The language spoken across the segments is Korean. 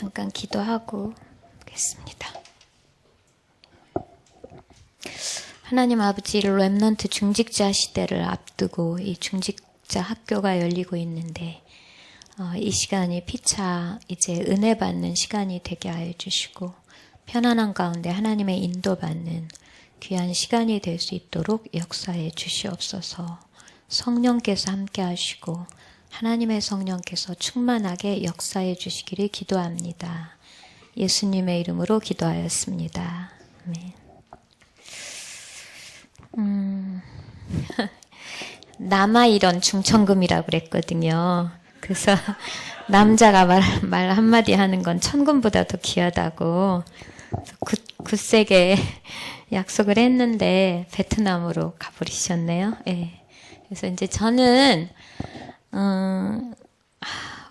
잠깐 기도하고 보겠습니다. 하나님 아버지, 렘넌트 중직자 시대를 앞두고 이 중직자 학교가 열리고 있는데 이 시간이 피차 이제 은혜 받는 시간이 되게 하여 주시고 편안한 가운데 하나님의 인도받는 귀한 시간이 될 수 있도록 역사해 주시옵소서. 성령께서 함께 하시고 하나님의 성령께서 충만하게 역사해 주시기를 기도합니다. 예수님의 이름으로 기도하였습니다. 아멘. 남아이런 중천금이라고 그랬거든요. 그래서 남자가 말 한마디 하는 건 천금보다 더 귀하다고 굳세게 약속을 했는데 베트남으로 가버리셨네요. 예. 그래서 이제 저는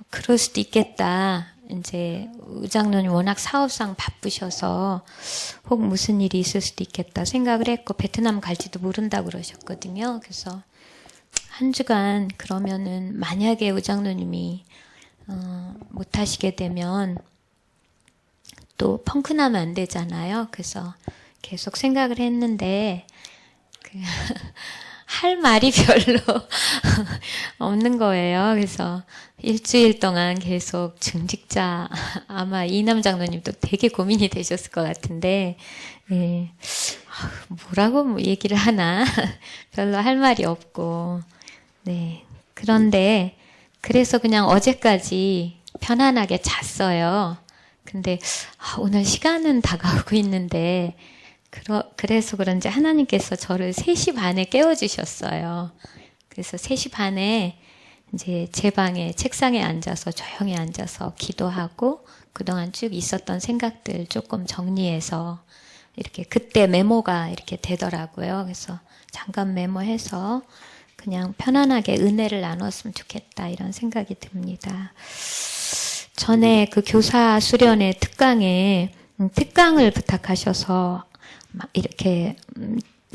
그럴 수도 있겠다. 이제 의장님이 워낙 사업상 바쁘셔서 혹 무슨 일이 있을 수도 있겠다 생각을 했고 베트남 갈지도 모른다고 그러셨거든요. 그래서 한 주간 그러면은 만약에 의장님이 못 하시게 되면 또 펑크나면 안 되잖아요. 그래서 계속 생각을 했는데 할 말이 별로 없는 거예요. 그래서 일주일 동안 계속 중직자, 아마 이남 장로님도 되게 고민이 되셨을 것 같은데, 예. 뭐라고 얘기를 하나? 별로 할 말이 없고, 네. 그런데, 그래서 그냥 어제까지 편안하게 잤어요. 근데, 오늘 시간은 다가오고 있는데, 그래서 그런지 하나님께서 저를 3시 반에 깨워주셨어요. 그래서 3시 반에 이제 제 방에 책상에 앉아서 조용히 앉아서 기도하고 그동안 쭉 있었던 생각들 조금 정리해서 이렇게 그때 메모가 이렇게 되더라고요. 그래서 잠깐 메모해서 그냥 편안하게 은혜를 나눴으면 좋겠다 이런 생각이 듭니다. 전에 그 교사 수련회 특강을 부탁하셔서 막 이렇게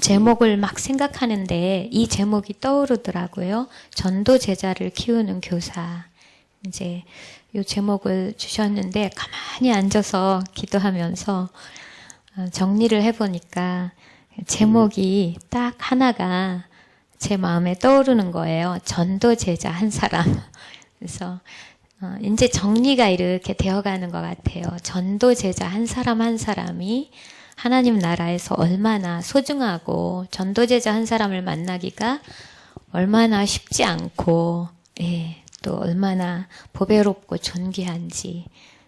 제목을 막 생각하는데 이 제목이 떠오르더라고요. 전도 제자를 키우는 교사. 이제 이 제목을 주셨는데 가만히 앉아서 기도하면서 정리를 해보니까 제목이 딱 하나가 제 마음에 떠오르는 거예요. 전도 제자 한 사람. 그래서 이제 정리가 이렇게 되어가는 것 같아요. 전도 제자 한 사람 한 사람이 하나님 나라에서 얼마나 소중하고 전도제자 한 사람을 만나기가 얼마나 쉽지 않고 또 얼마나 보배롭고 존귀한지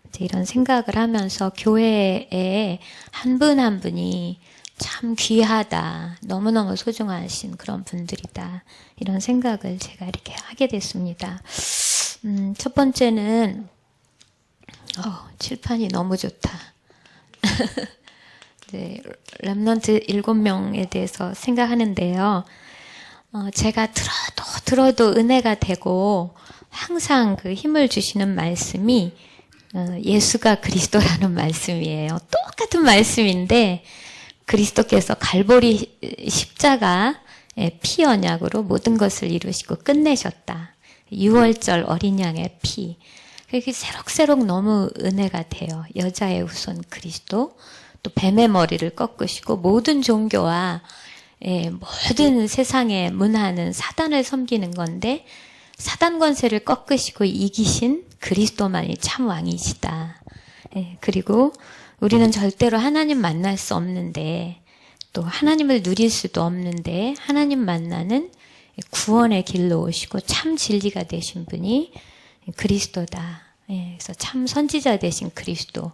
이제 이런 생각을 하면서 교회에 한 분 한 분이 참 귀하다. 너무너무 소중하신 그런 분들이다. 이런 생각을 제가 이렇게 하게 됐습니다. 첫 번째는 칠판이 너무 좋다. 네, 렘넌트 7명에 대해서 생각하는데요. 제가 들어도 은혜가 되고 항상 그 힘을 주시는 말씀이 예수가 그리스도라는 말씀이에요. 똑같은 말씀인데 그리스도께서 갈보리 십자가의 피 언약으로 모든 것을 이루시고 끝내셨다. 6월절 어린 양의 피. 그게 새록새록 너무 은혜가 돼요. 여자의 후손 그리스도. 또 뱀의 머리를 꺾으시고 모든 종교와 모든 세상의 문화는 사단을 섬기는 건데 사단 권세를 꺾으시고 이기신 그리스도만이 참 왕이시다. 그리고 우리는 절대로 하나님 만날 수 없는데 또 하나님을 누릴 수도 없는데 하나님 만나는 구원의 길로 오시고 참 진리가 되신 분이 그리스도다. 그래서 참 선지자 되신 그리스도.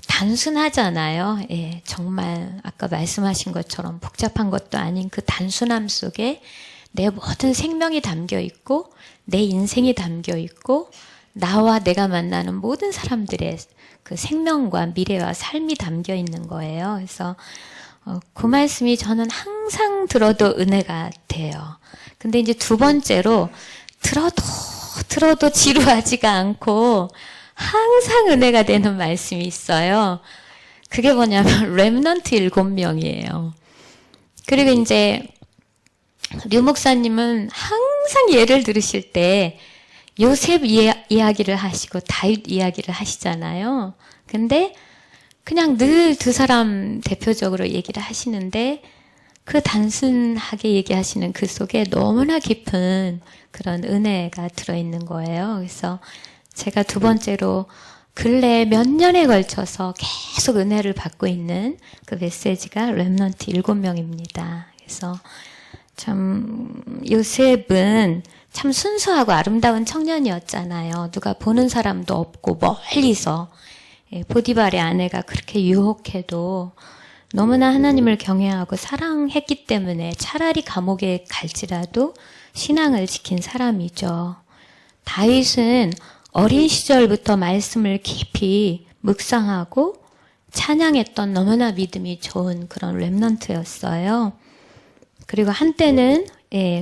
단순하잖아요. 정말 아까 말씀하신 것처럼 복잡한 것도 아닌 그 단순함 속에 내 모든 생명이 담겨 있고 내 인생이 담겨 있고 나와 내가 만나는 모든 사람들의 그 생명과 미래와 삶이 담겨 있는 거예요. 그래서 그 말씀이 저는 항상 들어도 은혜가 돼요. 근데 이제 두 번째로 들어도 지루하지가 않고 항상 은혜가 되는 말씀이 있어요. 그게 뭐냐면 렘넌트 7명이에요. 그리고 이제 류 목사님은 항상 예를 들으실 때 요셉 이야기를 하시고 다윗 이야기를 하시잖아요. 근데 그냥 늘 두 사람 대표적으로 얘기를 하시는데 그 단순하게 얘기하시는 그 속에 너무나 깊은 그런 은혜가 들어있는 거예요. 그래서 제가 두 번째로 근래 몇 년에 걸쳐서 계속 은혜를 받고 있는 그 메시지가 렘넌트 7명입니다. 그래서 참 요셉은 참 순수하고 아름다운 청년이었잖아요. 누가 보는 사람도 없고 멀리서 보디발의 아내가 그렇게 유혹해도 너무나 하나님을 경외하고 사랑했기 때문에 차라리 감옥에 갈지라도 신앙을 지킨 사람이죠. 다윗은 어린 시절부터 말씀을 깊이 묵상하고 찬양했던 너무나 믿음이 좋은 그런 렘넌트였어요. 그리고 한때는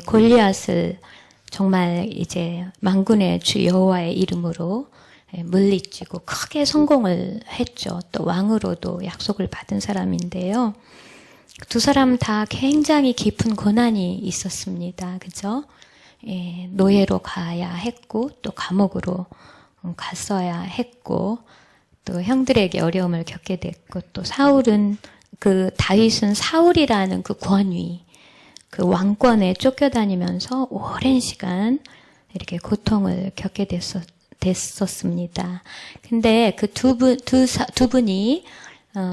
골리앗을 정말 이제 만군의 주 여호와의 이름으로 물리치고 크게 성공을 했죠. 또 왕으로도 약속을 받은 사람인데요. 두 사람 다 굉장히 깊은 고난이 있었습니다. 그죠? 노예로 가야 했고 또 감옥으로 갔어야 했고 또 형들에게 어려움을 겪게 됐고 또 다윗은 사울이라는 그 권위, 그 왕권에 쫓겨다니면서 오랜 시간 이렇게 고통을 겪게 됐었습니다. 근데 그 두 분이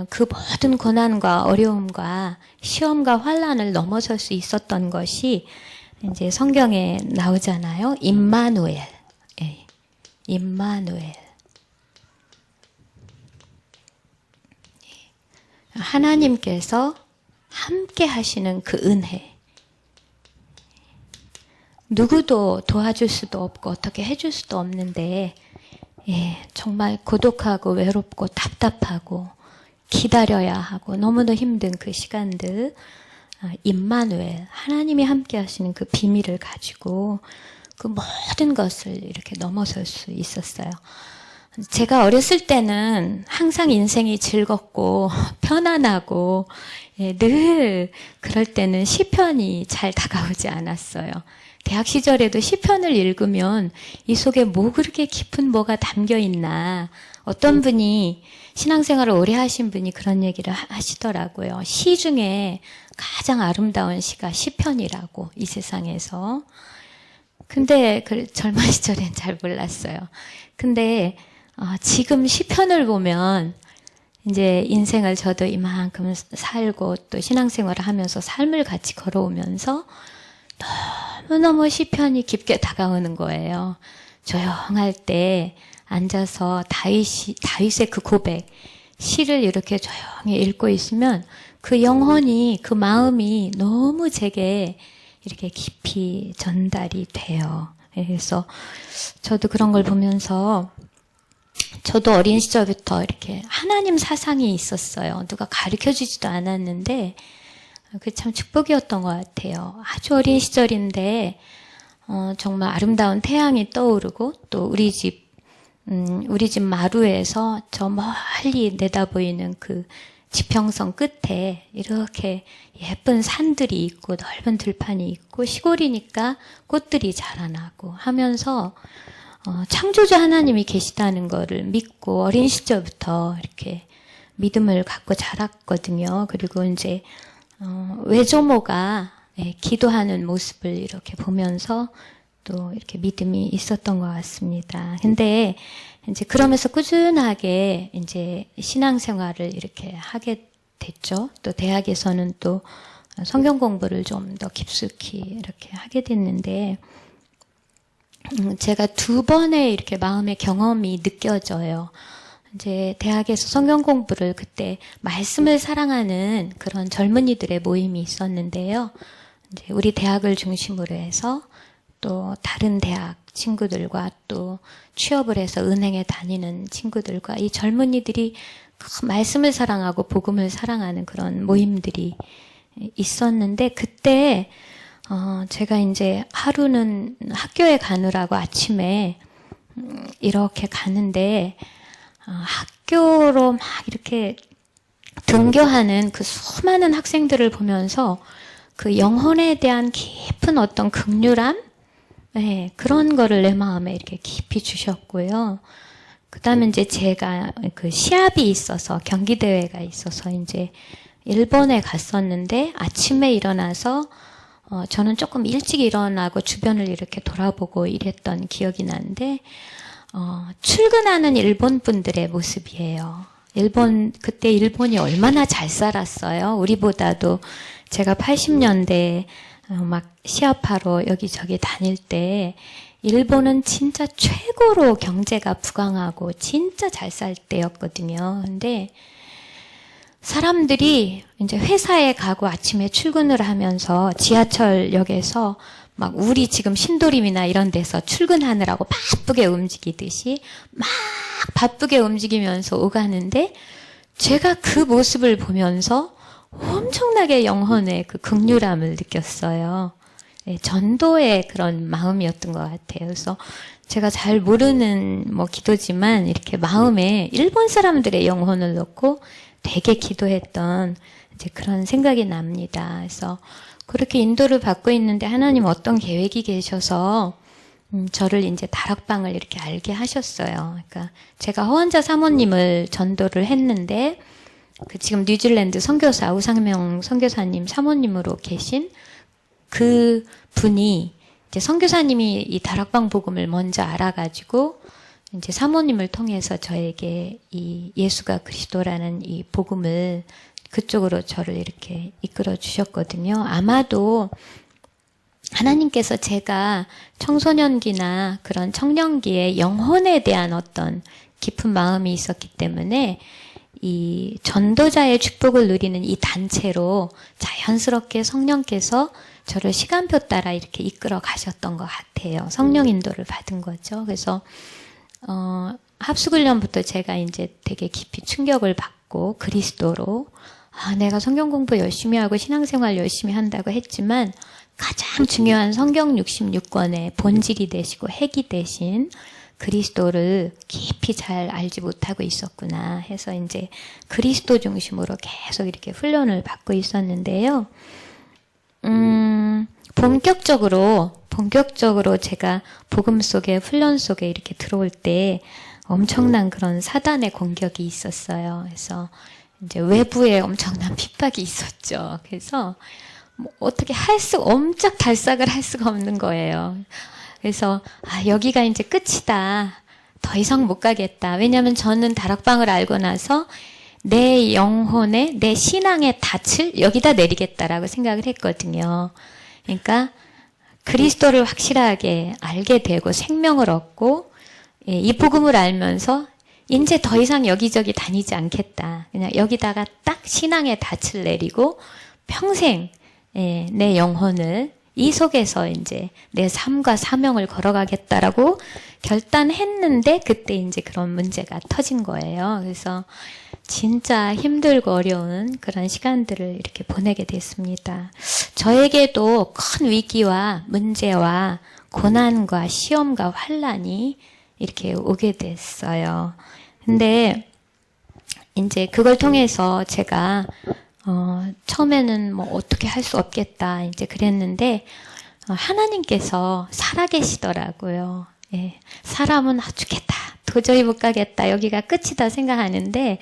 그 모든 고난과 어려움과 시험과 환난을 넘어설 수 있었던 것이 이제 성경에 나오잖아요. 임마누엘. 임마누엘. 하나님께서 함께 하시는 그 은혜. 누구도 도와줄 수도 없고 어떻게 해줄 수도 없는데 정말 고독하고 외롭고 답답하고 기다려야 하고 너무도 힘든 그 시간들, 임마누엘, 하나님이 함께 하시는 그 비밀을 가지고 그 모든 것을 이렇게 넘어설 수 있었어요. 제가 어렸을 때는 항상 인생이 즐겁고 편안하고 늘 그럴 때는 시편이 잘 다가오지 않았어요. 대학 시절에도 시편을 읽으면 이 속에 뭐 그렇게 깊은 뭐가 담겨 있나. 어떤 분이 신앙생활을 오래 하신 분이 그런 얘기를 하시더라고요. 시 중에 가장 아름다운 시가 시편이라고, 이 세상에서. 근데 젊은 시절엔 잘 몰랐어요. 근데 지금 시편을 보면 이제 인생을 저도 이만큼 살고 또 신앙생활을 하면서 삶을 같이 걸어오면서 너무너무 시편이 깊게 다가오는 거예요. 조용할 때 앉아서 다윗의 그 고백, 시를 이렇게 조용히 읽고 있으면 그 영혼이, 그 마음이 너무 제게 이렇게 깊이 전달이 돼요. 그래서 저도 그런 걸 보면서 저도 어린 시절부터 이렇게 하나님 사상이 있었어요. 누가 가르쳐주지도 않았는데 그게 참 축복이었던 것 같아요. 아주 어린 시절인데 정말 아름다운 태양이 떠오르고 또 우리 집 마루에서 저 멀리 내다보이는 그 지평선 끝에 이렇게 예쁜 산들이 있고 넓은 들판이 있고 시골이니까 꽃들이 자라나고 하면서 창조주 하나님이 계시다는 거를 믿고 어린 시절부터 이렇게 믿음을 갖고 자랐거든요. 그리고 이제 외조모가 기도하는 모습을 이렇게 보면서 또 이렇게 믿음이 있었던 것 같습니다. 근데 이제 그러면서 꾸준하게 이제 신앙생활을 이렇게 하게 됐죠. 또 대학에서는 또 성경 공부를 좀 더 깊숙이 이렇게 하게 됐는데 제가 두 번의 이렇게 마음의 경험이 느껴져요. 이제 대학에서 성경 공부를 그때 말씀을 사랑하는 그런 젊은이들의 모임이 있었는데요. 이제 우리 대학을 중심으로 해서 또 다른 대학 친구들과 또 취업을 해서 은행에 다니는 친구들과 이 젊은이들이 그 말씀을 사랑하고 복음을 사랑하는 그런 모임들이 있었는데 그때 제가 이제 하루는 학교에 가느라고 아침에 이렇게 가는데 학교로 막 이렇게 등교하는 그 수많은 학생들을 보면서 그 영혼에 대한 깊은 어떤 긍휼함, 네, 그런 거를 내 마음에 이렇게 깊이 주셨고요. 그 다음에 이제 제가 그 시합이 있어서, 경기대회가 있어서 이제 일본에 갔었는데 아침에 일어나서 저는 조금 일찍 일어나고 주변을 이렇게 돌아보고 이랬던 기억이 나는데 출근하는 일본 분들의 모습이에요. 그때 일본이 얼마나 잘 살았어요. 우리보다도. 제가 80년대에 막 시합하러 여기저기 다닐 때 일본은 진짜 최고로 경제가 부강하고 진짜 잘 살 때였거든요. 근데 사람들이 이제 회사에 가고 아침에 출근을 하면서 지하철역에서 막 우리 지금 신도림이나 이런 데서 출근하느라고 바쁘게 움직이듯이 막 바쁘게 움직이면서 오가는데 제가 그 모습을 보면서 엄청나게 영혼의 그 극률함을 느꼈어요. 네, 전도의 그런 마음이었던 것 같아요. 그래서 제가 잘 모르는 기도지만 이렇게 마음에 일본 사람들의 영혼을 넣고 되게 기도했던 이제 그런 생각이 납니다. 그래서 그렇게 인도를 받고 있는데 하나님 어떤 계획이 계셔서 저를 이제 다락방을 이렇게 알게 하셨어요. 그러니까 제가 허원자 사모님을 전도를 했는데 지금 뉴질랜드 선교사 우상명 선교사님 사모님으로 계신 그 분이 이제 선교사님이 이 다락방 복음을 먼저 알아가지고 이제 사모님을 통해서 저에게 이 예수가 그리스도라는 이 복음을 그쪽으로 저를 이렇게 이끌어 주셨거든요. 아마도 하나님께서 제가 청소년기나 그런 청년기에 영혼에 대한 어떤 깊은 마음이 있었기 때문에 이 전도자의 축복을 누리는 이 단체로 자연스럽게 성령께서 저를 시간표 따라 이렇게 이끌어 가셨던 것 같아요. 성령 인도를 받은 거죠. 그래서 합숙훈련부터 제가 이제 되게 깊이 충격을 받고 그리스도로 내가 성경 공부 열심히 하고 신앙생활 열심히 한다고 했지만 가장 중요한 성경 66권의 본질이 되시고 핵이 되신 그리스도를 깊이 잘 알지 못하고 있었구나 해서 이제 그리스도 중심으로 계속 이렇게 훈련을 받고 있었는데요. 본격적으로 제가 복음 속에 훈련 속에 이렇게 들어올 때 엄청난 그런 사단의 공격이 있었어요. 그래서 이제 외부에 엄청난 핍박이 있었죠. 그래서 어떻게 엄청 달싹을 할 수가 없는 거예요. 그래서 여기가 이제 끝이다. 더 이상 못 가겠다. 왜냐하면 저는 다락방을 알고 나서 내 영혼에 내 신앙의 닻을 여기다 내리겠다라고 생각을 했거든요. 그러니까 그리스도를 확실하게 알게 되고 생명을 얻고 이 복음을 알면서 이제 더 이상 여기저기 다니지 않겠다. 그냥 여기다가 딱 신앙의 닻을 내리고 평생 내 영혼을 이 속에서 이제 내 삶과 사명을 걸어가겠다라고 결단했는데 그때 이제 그런 문제가 터진 거예요. 그래서 진짜 힘들고 어려운 그런 시간들을 이렇게 보내게 됐습니다. 저에게도 큰 위기와 문제와 고난과 시험과 환난이 이렇게 오게 됐어요. 근데 이제 그걸 통해서 제가 처음에는 어떻게 할 수 없겠다 이제 그랬는데 하나님께서 살아계시더라고요. 예, 사람은 죽겠다, 도저히 못 가겠다, 여기가 끝이다 생각하는데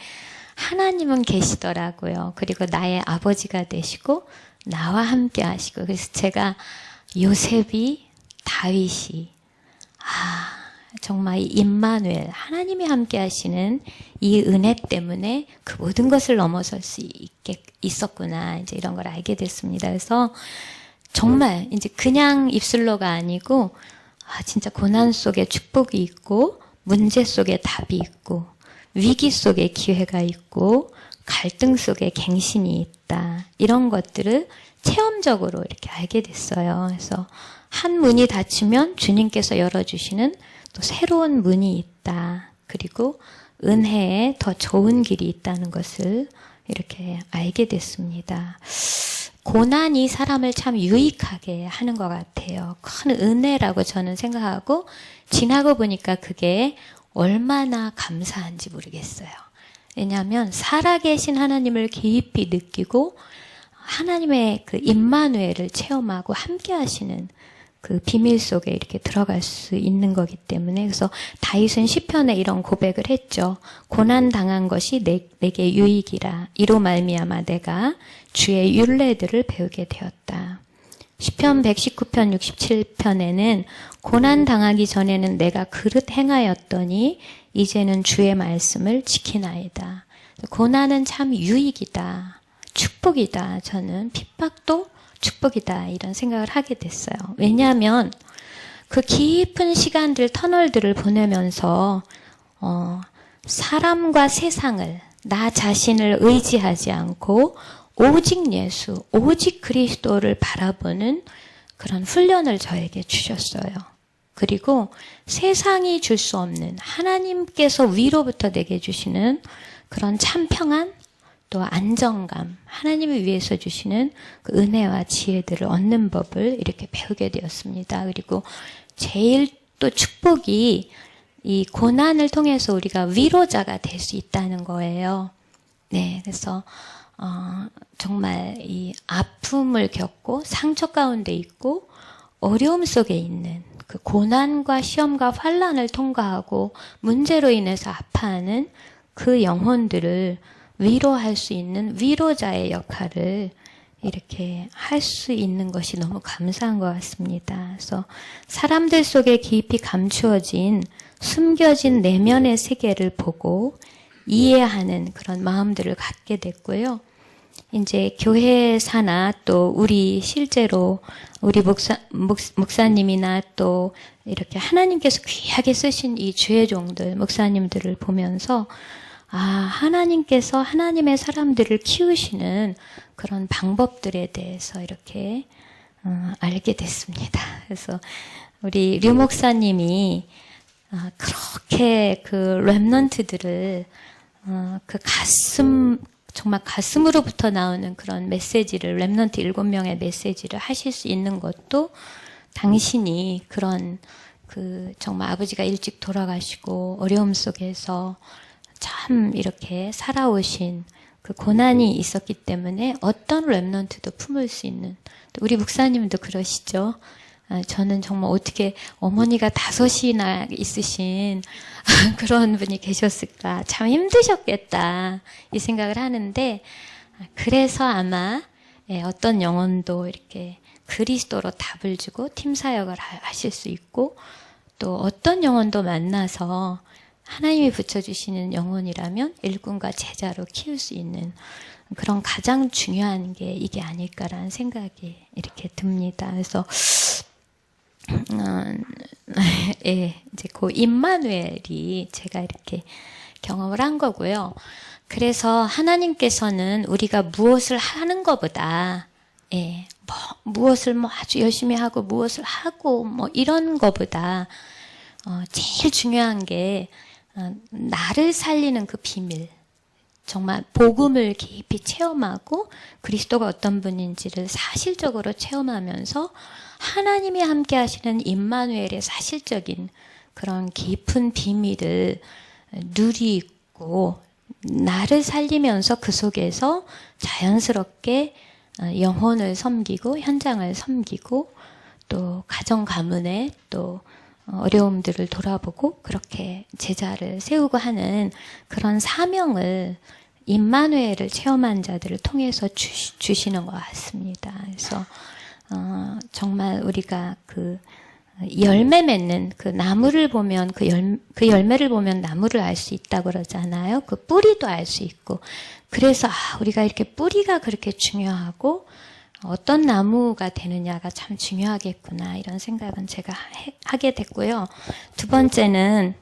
하나님은 계시더라고요. 그리고 나의 아버지가 되시고 나와 함께 하시고 그래서 제가 요셉이 다윗이 정말 임마누엘 하나님이 함께 하시는 이 은혜 때문에 그 모든 것을 넘어설 수 있었구나 이제 이런 걸 알게 됐습니다. 그래서 정말 이제 그냥 입술로가 아니고 진짜 고난 속에 축복이 있고 문제 속에 답이 있고 위기 속에 기회가 있고 갈등 속에 갱신이 있다. 이런 것들을 체험적으로 이렇게 알게 됐어요. 그래서 한 문이 닫히면 주님께서 열어주시는 또 새로운 문이 있다. 그리고 은혜에 더 좋은 길이 있다는 것을 이렇게 알게 됐습니다. 고난이 사람을 참 유익하게 하는 것 같아요. 큰 은혜라고 저는 생각하고 지나고 보니까 그게 얼마나 감사한지 모르겠어요. 왜냐하면 살아계신 하나님을 깊이 느끼고 하나님의 그 임마누엘을 체험하고 함께 하시는 그 비밀 속에 이렇게 들어갈 수 있는 거기 때문에 그래서 다윗은 시편에 이런 고백을 했죠. 고난 당한 것이 내게 유익이라. 이로 말미암아 내가 주의 율례들을 배우게 되었다. 시편 119편 67편에는 고난 당하기 전에는 내가 그릇 행하였더니 이제는 주의 말씀을 지키나이다. 고난은 참 유익이다. 축복이다. 저는 핍박도 축복이다. 이런 생각을 하게 됐어요. 왜냐하면 그 깊은 시간들, 터널들을 보내면서 사람과 세상을, 나 자신을 의지하지 않고 오직 예수, 오직 그리스도를 바라보는 그런 훈련을 저에게 주셨어요. 그리고 세상이 줄 수 없는 하나님께서 위로부터 내게 주시는 그런 참 평안, 또 안정감, 하나님을 위해서 주시는 그 은혜와 지혜들을 얻는 법을 이렇게 배우게 되었습니다. 그리고 제일 또 축복이 이 고난을 통해서 우리가 위로자가 될 수 있다는 거예요. 네, 그래서 정말 이 아픔을 겪고 상처 가운데 있고 어려움 속에 있는 그 고난과 시험과 환난을 통과하고 문제로 인해서 아파하는 그 영혼들을 위로할 수 있는 위로자의 역할을 이렇게 할 수 있는 것이 너무 감사한 것 같습니다. 그래서 사람들 속에 깊이 감추어진 숨겨진 내면의 세계를 보고 이해하는 그런 마음들을 갖게 됐고요. 이제 교회사나 또 우리 실제로 우리 목사님이나 또 이렇게 하나님께서 귀하게 쓰신 이 주의 종들, 목사님들을 보면서 하나님께서 하나님의 사람들을 키우시는 그런 방법들에 대해서 이렇게 알게 됐습니다. 그래서 우리 류 목사님이 그렇게 그 렘넌트들을 그 정말 가슴으로부터 나오는 그런 메시지를, 렘넌트 7명의 메시지를 하실 수 있는 것도 당신이 그런 정말 아버지가 일찍 돌아가시고 어려움 속에서 참 이렇게 살아오신 그 고난이 있었기 때문에 어떤 렘넌트도 품을 수 있는, 우리 목사님도 그러시죠. 저는 정말 어떻게 어머니가 5이나 있으신 그런 분이 계셨을까. 참 힘드셨겠다. 이 생각을 하는데, 그래서 아마 어떤 영혼도 이렇게 그리스도로 답을 주고 팀 사역을 하실 수 있고, 또 어떤 영혼도 만나서 하나님이 붙여주시는 영혼이라면 일꾼과 제자로 키울 수 있는 그런 가장 중요한 게 이게 아닐까라는 생각이 이렇게 듭니다. 그래서 이제 그 임마누엘이 제가 이렇게 경험을 한 거고요. 그래서 하나님께서는 우리가 무엇을 하는 것보다 무엇을 아주 열심히 하고 무엇을 하고 이런 것보다 제일 중요한 게 나를 살리는 그 비밀, 정말 복음을 깊이 체험하고 그리스도가 어떤 분인지를 사실적으로 체험하면서 하나님이 함께 하시는 임마누엘의 사실적인 그런 깊은 비밀을 누리고 나를 살리면서 그 속에서 자연스럽게 영혼을 섬기고 현장을 섬기고 또 가정 가문에 또 어려움들을 돌아보고 그렇게 제자를 세우고 하는 그런 사명을 임마누엘을 체험한 자들을 통해서 주시는 것 같습니다. 그래서 정말 우리가 그 열매 맺는 그 나무를 보면 그 열매를 보면 나무를 알 수 있다고 그러잖아요. 그 뿌리도 알 수 있고. 그래서 우리가 이렇게 뿌리가 그렇게 중요하고 어떤 나무가 되느냐가 참 중요하겠구나 이런 생각은 제가 하게 됐고요. 두 번째는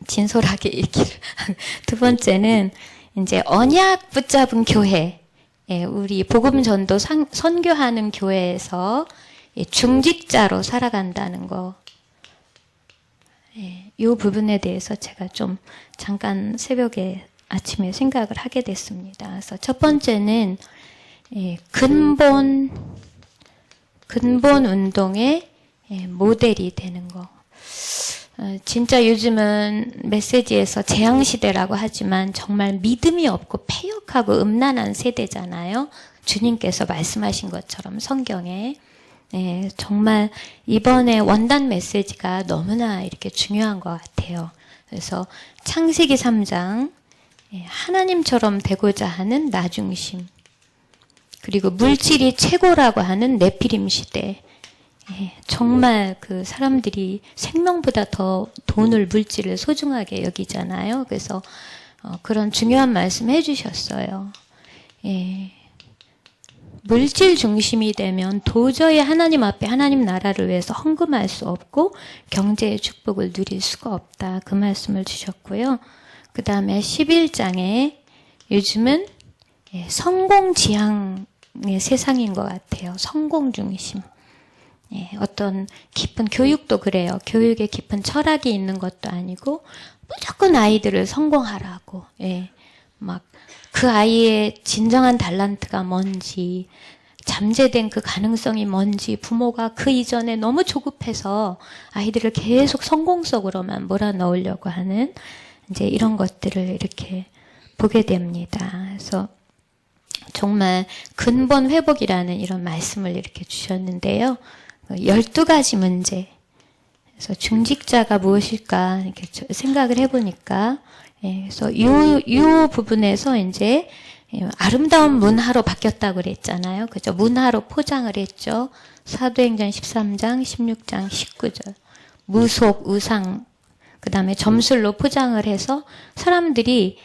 진솔하게 얘기를 두 번째는 이제 언약 붙잡은 교회, 우리 복음 전도 선교하는 교회에서 중직자로 살아간다는 거, 이 부분에 대해서 제가 좀 잠깐 새벽에 아침에 생각을 하게 됐습니다. 그래서 첫 번째는 근본 운동의 모델이 되는 거. 진짜 요즘은 메시지에서 재앙시대라고 하지만 정말 믿음이 없고 패역하고 음란한 세대잖아요. 주님께서 말씀하신 것처럼 성경에. 예, 정말 이번에 원단 메시지가 너무나 이렇게 중요한 것 같아요. 그래서 창세기 3장, 예, 하나님처럼 되고자 하는 나 중심, 그리고 물질이 최고라고 하는 네피림 시대. 예, 정말 그 사람들이 생명보다 더 돈을, 물질을 소중하게 여기잖아요. 그래서 그런 중요한 말씀 해주셨어요. 예, 물질 중심이 되면 도저히 하나님 앞에 하나님 나라를 위해서 헌금할 수 없고 경제의 축복을 누릴 수가 없다. 그 말씀을 주셨고요. 그 다음에 11장에 요즘은 성공지향의 세상인 것 같아요. 성공 중심. 예, 어떤 깊은 교육도 그래요. 교육에 깊은 철학이 있는 것도 아니고 무조건 아이들을 성공하라고. 예, 막 그 아이의 진정한 달란트가 뭔지, 잠재된 그 가능성이 뭔지, 부모가 그 이전에 너무 조급해서 아이들을 계속 성공 속으로만 몰아넣으려고 하는 이제 이런 것들을 이렇게 보게 됩니다. 그래서 정말 근본 회복이라는 이런 말씀을 이렇게 주셨는데요. 12가지 문제. 그래서 중직자가 무엇일까 이렇게 생각을 해보니까, 예, 그래서 이 부분에서 이제 아름다운 문화로 바뀌었다고 그랬잖아요. 그죠? 문화로 포장을 했죠. 사도행전 13장, 16장, 19절. 무속, 우상, 그 다음에 점술로 포장을 해서 사람들이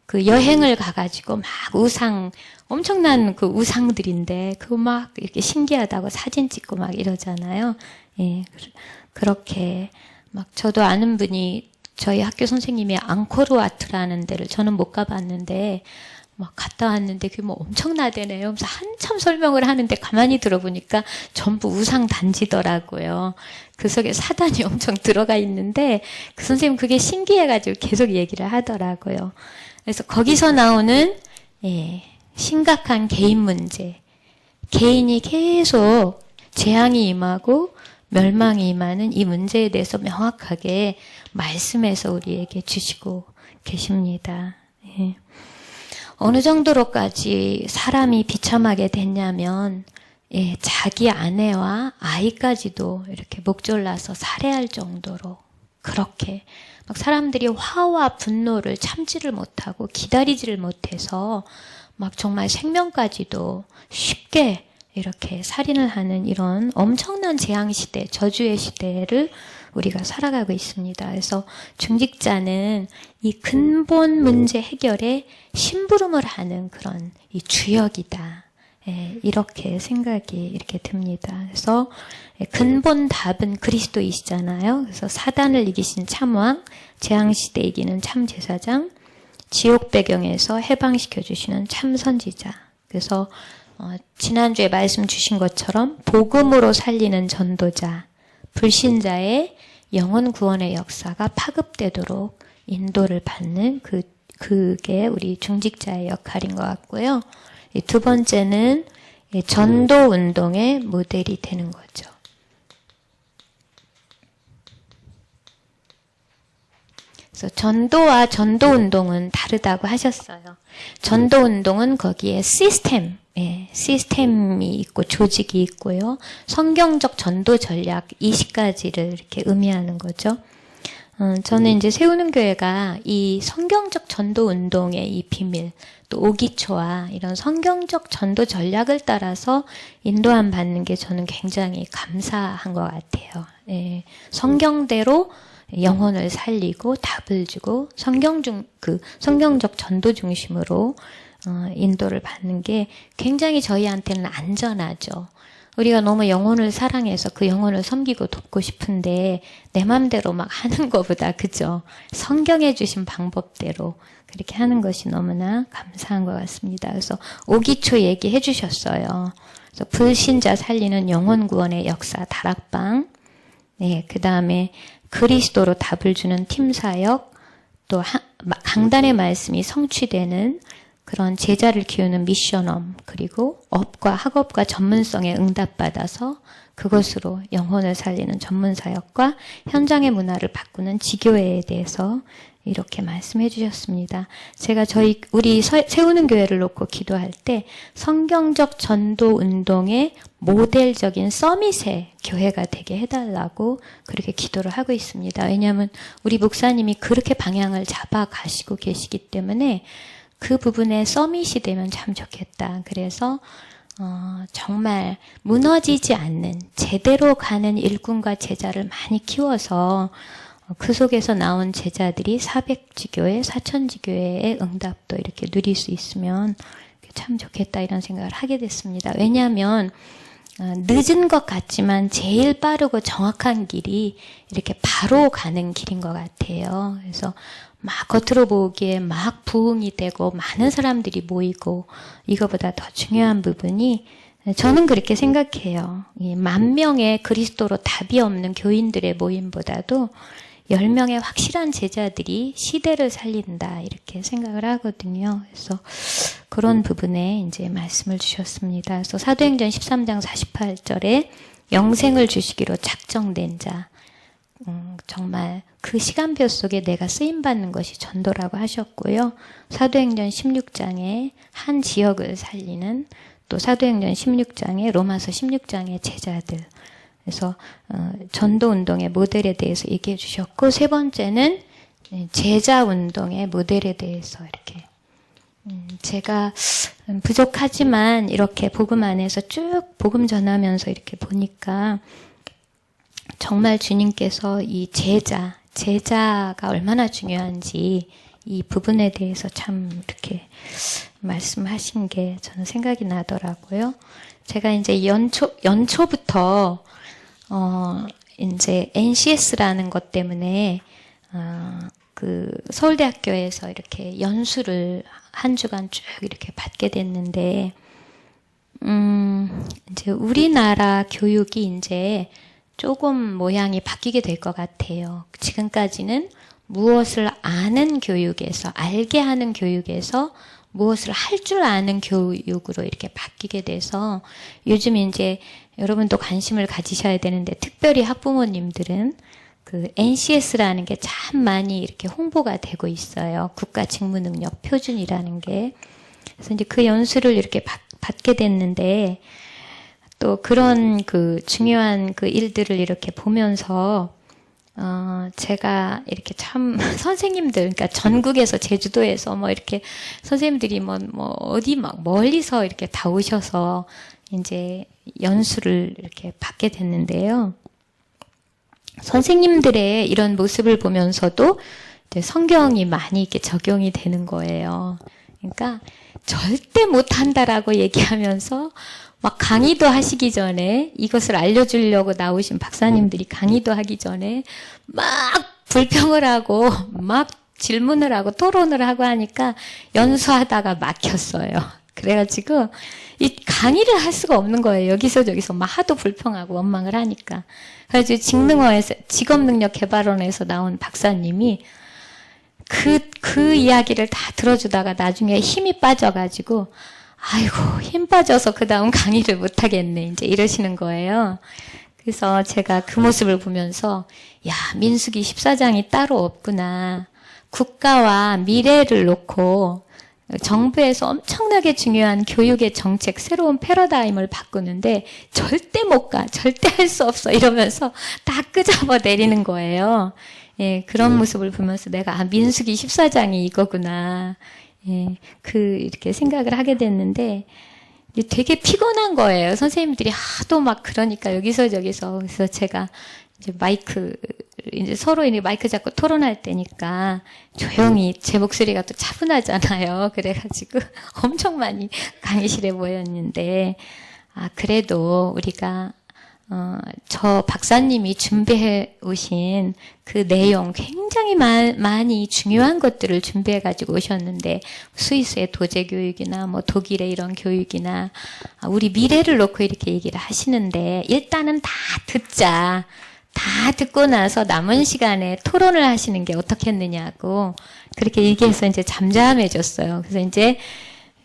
그 여행을 가가지고 막 우상, 엄청난 그 우상들인데 그거 막 이렇게 신기하다고 사진 찍고 막 이러잖아요. 예, 그렇게 막 저도 아는 분이 저희 학교 선생님이 앙코르와트라는 데를 저는 못 가봤는데 막 갔다 왔는데 그게 뭐 엄청나대네요. 그래서 한참 설명을 하는데 가만히 들어보니까 전부 우상 단지더라고요. 그 속에 사단이 엄청 들어가 있는데 그 선생님 그게 신기해가지고 계속 얘기를 하더라고요. 그래서 거기서 나오는 심각한 개인 문제, 개인이 계속 재앙이 임하고 멸망이 임하는 이 문제에 대해서 명확하게 말씀해서 우리에게 주시고 계십니다. 예. 어느 정도로까지 사람이 비참하게 됐냐면 자기 아내와 아이까지도 이렇게 목졸라서 살해할 정도로 그렇게 막 사람들이 화와 분노를 참지를 못하고 기다리지를 못해서 막 정말 생명까지도 쉽게 이렇게 살인을 하는 이런 엄청난 재앙시대, 저주의 시대를 우리가 살아가고 있습니다. 그래서 중직자는 이 근본 문제 해결에 심부름을 하는 그런 이 주역이다. 이렇게 생각이 이렇게 듭니다. 그래서 근본 답은 그리스도이시잖아요. 그래서 사단을 이기신 참왕, 재앙시대 이기는 참제사장, 지옥 배경에서 해방시켜 주시는 참선지자. 그래서 지난주에 말씀 주신 것처럼 복음으로 살리는 전도자, 불신자의 영혼 구원의 역사가 파급되도록 인도를 받는 그게 우리 중직자의 역할인 것 같고요. 두 번째는 전도 운동의 모델이 되는 거죠. 그래서 전도와 전도 운동은 다르다고 하셨어요. 전도 운동은 거기에 시스템이 있고 조직이 있고요. 성경적 전도 전략 20가지를 이렇게 의미하는 거죠. 저는 이제 세우는 교회가 이 성경적 전도 운동의 이 비밀, 또 오기초와 이런 성경적 전도 전략을 따라서 인도함 받는 게 저는 굉장히 감사한 것 같아요. 성경대로 영혼을 살리고 답을 주고 성경적 전도 중심으로 인도를 받는 게 굉장히 저희한테는 안전하죠. 우리가 너무 영혼을 사랑해서 그 영혼을 섬기고 돕고 싶은데 내 맘대로 막 하는 것보다 그죠? 성경에 주신 방법대로 그렇게 하는 것이 너무나 감사한 것 같습니다. 그래서 오기초 얘기해 주셨어요. 그래서 불신자 살리는 영혼 구원의 역사 다락방, 그 다음에 그리스도로 답을 주는 팀사역, 또 강단의 말씀이 성취되는 그런 제자를 키우는 미션엄, 그리고 업과 학업과 전문성에 응답받아서 그것으로 영혼을 살리는 전문사역과 현장의 문화를 바꾸는 지교회에 대해서 이렇게 말씀해 주셨습니다. 제가 우리 세우는 교회를 놓고 기도할 때 성경적 전도 운동의 모델적인 서밋의 교회가 되게 해달라고 그렇게 기도를 하고 있습니다. 왜냐하면 우리 목사님이 그렇게 방향을 잡아 가시고 계시기 때문에 그 부분에 서밋이 되면 참 좋겠다. 그래서 정말 무너지지 않는 제대로 가는 일꾼과 제자를 많이 키워서 그 속에서 나온 제자들이 400지교회, 4000지교회의 응답도 이렇게 누릴 수 있으면 참 좋겠다 이런 생각을 하게 됐습니다. 왜냐하면 늦은 것 같지만 제일 빠르고 정확한 길이 이렇게 바로 가는 길인 것 같아요. 그래서 막 겉으로 보기에 막 부흥이 되고 많은 사람들이 모이고 이거보다 더 중요한 부분이 저는 그렇게 생각해요. 이 10,000명의 그리스도로 답이 없는 교인들의 모임보다도 10명의 확실한 제자들이 시대를 살린다 이렇게 생각을 하거든요. 그래서 그런 부분에 이제 말씀을 주셨습니다. 그래서 사도행전 13장 48절에 영생을 주시기로 작정된 자, 정말 그 시간표 속에 내가 쓰임받는 것이 전도라고 하셨고요. 사도행전 16장에 한 지역을 살리는, 또 사도행전 16장에 로마서 16장의 제자들, 그래서 전도운동의 모델에 대해서 얘기해 주셨고, 세 번째는 제자운동의 모델에 대해서 이렇게 제가 부족하지만 이렇게 복음 안에서 쭉 복음 전하면서 이렇게 보니까 정말 주님께서 이 제자가 얼마나 중요한지 이 부분에 대해서 참 이렇게 말씀하신 게 저는 생각이 나더라고요. 제가 이제 연초부터 이제 NCS라는 것 때문에 그 서울대학교에서 이렇게 연수를 한 주간 쭉 이렇게 받게 됐는데, 이제 우리나라 교육이 이제 조금 모양이 바뀌게 될 것 같아요. 지금까지는 무엇을 아는 교육에서, 알게 하는 교육에서 무엇을 할 줄 아는 교육으로 이렇게 바뀌게 돼서 요즘 이제 여러분도 관심을 가지셔야 되는데, 특별히 학부모님들은 그 NCS라는 게 참 많이 이렇게 홍보가 되고 있어요. 국가 직무능력 표준이라는 게. 그래서 이제 그 연수를 이렇게 받게 됐는데, 또 그런 그 중요한 그 일들을 이렇게 보면서 제가 이렇게 참 선생님들, 그러니까 전국에서 제주도에서 뭐 이렇게 선생님들이 뭐 어디 막 멀리서 이렇게 다 오셔서 이제 연수를 이렇게 받게 됐는데요. 선생님들의 이런 모습을 보면서도 이제 성경이 많이 이렇게 적용이 되는 거예요. 그러니까 절대 못한다라고 얘기하면서 막 강의도 하시기 전에, 이것을 알려주려고 나오신 박사님들이 강의도 하기 전에 막 불평을 하고 막 질문을 하고 토론을 하고 하니까 연수하다가 막혔어요. 그래가지고 이 강의를 할 수가 없는 거예요. 여기서 저기서 막 하도 불평하고 원망을 하니까. 그래서 직업능력개발원에서 나온 박사님이 그 이야기를 다 들어주다가 나중에 힘이 빠져가지고, 아이고, 힘 빠져서 그 다음 강의를 못하겠네, 이제 이러시는 거예요. 그래서 제가 그 모습을 보면서, 야, 민수기 14장이 따로 없구나. 국가와 미래를 놓고 정부에서 엄청나게 중요한 교육의 정책, 새로운 패러다임을 바꾸는데 절대 못 가, 절대 할 수 없어 이러면서 다 끄잡아 내리는 거예요. 예, 그런 모습을 보면서 내가 민수기 14장이 이거구나. 예, 이렇게 생각을 하게 됐는데, 되게 피곤한 거예요. 선생님들이 하도 막 그러니까 여기서 저기서. 그래서 제가 이제 서로 마이크 잡고 토론할 때니까 조용히, 제 목소리가 또 차분하잖아요. 그래가지고 엄청 많이 강의실에 모였는데, 그래도 우리가 저 박사님이 준비해 오신 그 내용 굉장히 많이 중요한 것들을 준비해 가지고 오셨는데, 스위스의 도제 교육이나 뭐 독일의 이런 교육이나 우리 미래를 놓고 이렇게 얘기를 하시는데, 일단은 다 듣자. 다 듣고 나서 남은 시간에 토론을 하시는 게 어떻겠느냐고 그렇게 얘기해서 이제 잠잠해졌어요. 그래서 이제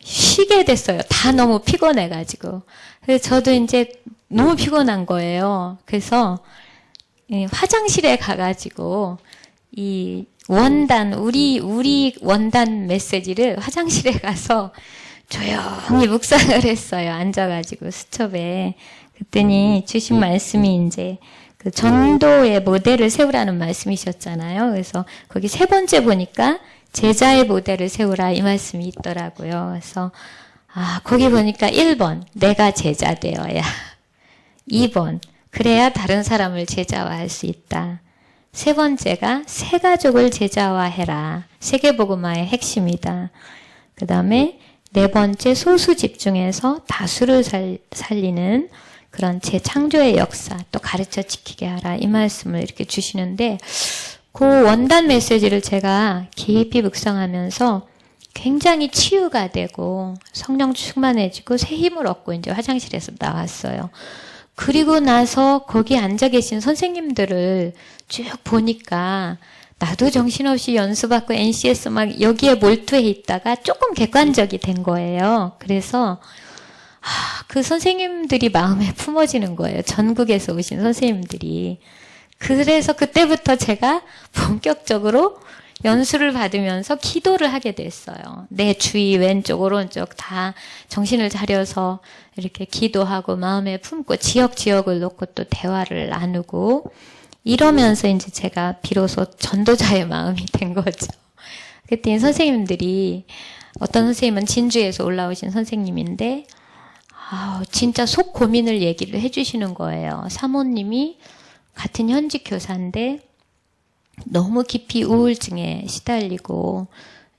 쉬게 됐어요. 다 너무 피곤해가지고. 그래서 저도 이제 너무 피곤한 거예요. 그래서 화장실에 가가지고 이 원단, 우리 원단 메시지를 화장실에 가서 조용히 묵상을 했어요. 앉아가지고 수첩에. 그랬더니 주신 말씀이 이제 그 전도의 모델을 세우라는 말씀이셨잖아요. 그래서 거기 세 번째 보니까 제자의 모델을 세우라 이 말씀이 있더라고요. 그래서 거기 보니까 1번 내가 제자 되어야, 2번 그래야 다른 사람을 제자화할 수 있다. 세 번째가 새 가족을 제자화해라. 세계복음화의 핵심이다. 그 다음에 네 번째 소수 집중해서 다수를 살리는 그런 재창조의 역사 또 가르쳐 지키게 하라. 이 말씀을 이렇게 주시는데 그 원단 메시지를 제가 깊이 묵상하면서 굉장히 치유가 되고 성령 충만해지고 새 힘을 얻고 이제 화장실에서 나왔어요. 그리고 나서 거기 앉아 계신 선생님들을 쭉 보니까 나도 정신없이 연수받고 NCS 막 여기에 몰두해 있다가 조금 객관적이 된 거예요. 그래서 그 선생님들이 마음에 품어지는 거예요. 전국에서 오신 선생님들이. 그래서 그때부터 제가 본격적으로 연수를 받으면서 기도를 하게 됐어요. 내 주위 왼쪽 오른쪽 다 정신을 차려서 이렇게 기도하고 마음에 품고 지역을 놓고 또 대화를 나누고 이러면서 이제 제가 비로소 전도자의 마음이 된 거죠. 그때 선생님들이 어떤 선생님은 진주에서 올라오신 선생님인데 진짜 속 고민을 얘기를 해주시는 거예요. 사모님이 같은 현직 교사인데 너무 깊이 우울증에 시달리고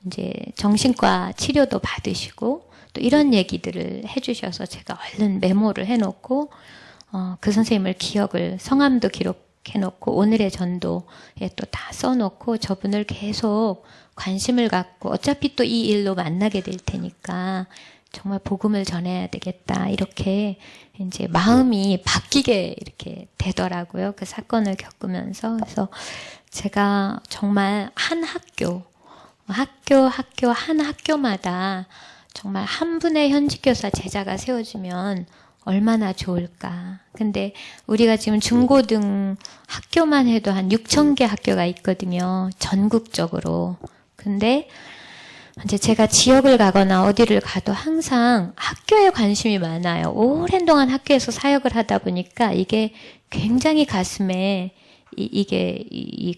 이제 정신과 치료도 받으시고 또 이런 얘기들을 해주셔서 제가 얼른 메모를 해놓고 그 선생님을 성함도 기록해놓고 오늘의 전도에 또 다 써놓고 저분을 계속 관심을 갖고 어차피 또 이 일로 만나게 될 테니까 정말 복음을 전해야 되겠다. 이렇게 이제 마음이 바뀌게 이렇게 되더라고요. 그 사건을 겪으면서. 그래서 제가 정말 한 학교 한 학교마다 정말 한 분의 현직교사 제자가 세워지면 얼마나 좋을까. 근데 우리가 지금 중고등 학교만 해도 한 6,000개 학교가 있거든요. 전국적으로. 근데 이제 제가 지역을 가거나 어디를 가도 항상 학교에 관심이 많아요. 오랜 동안 학교에서 사역을 하다 보니까 이게 굉장히 가슴에 이게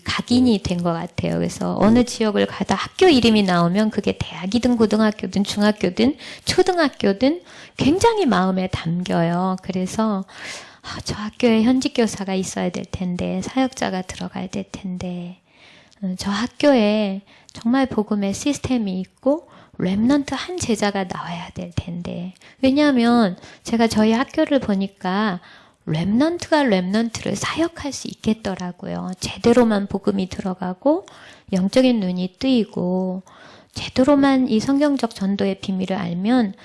각인이 된 것 같아요. 그래서 어느 지역을 가다 학교 이름이 나오면 그게 대학이든 고등학교든 중학교든 초등학교든 굉장히 마음에 담겨요. 그래서 저 학교에 현직 교사가 있어야 될 텐데, 사역자가 들어가야 될 텐데, 저 학교에 정말 복음의 시스템이 있고 렘넌트 한 제자가 나와야 될 텐데. 왜냐하면 제가 저희 학교를 보니까 렘넌트가 렘넌트를 사역할 수 있겠더라고요. 제대로만 복음이 들어가고 영적인 눈이 뜨이고 제대로만 이 성경적 전도의 비밀을 알면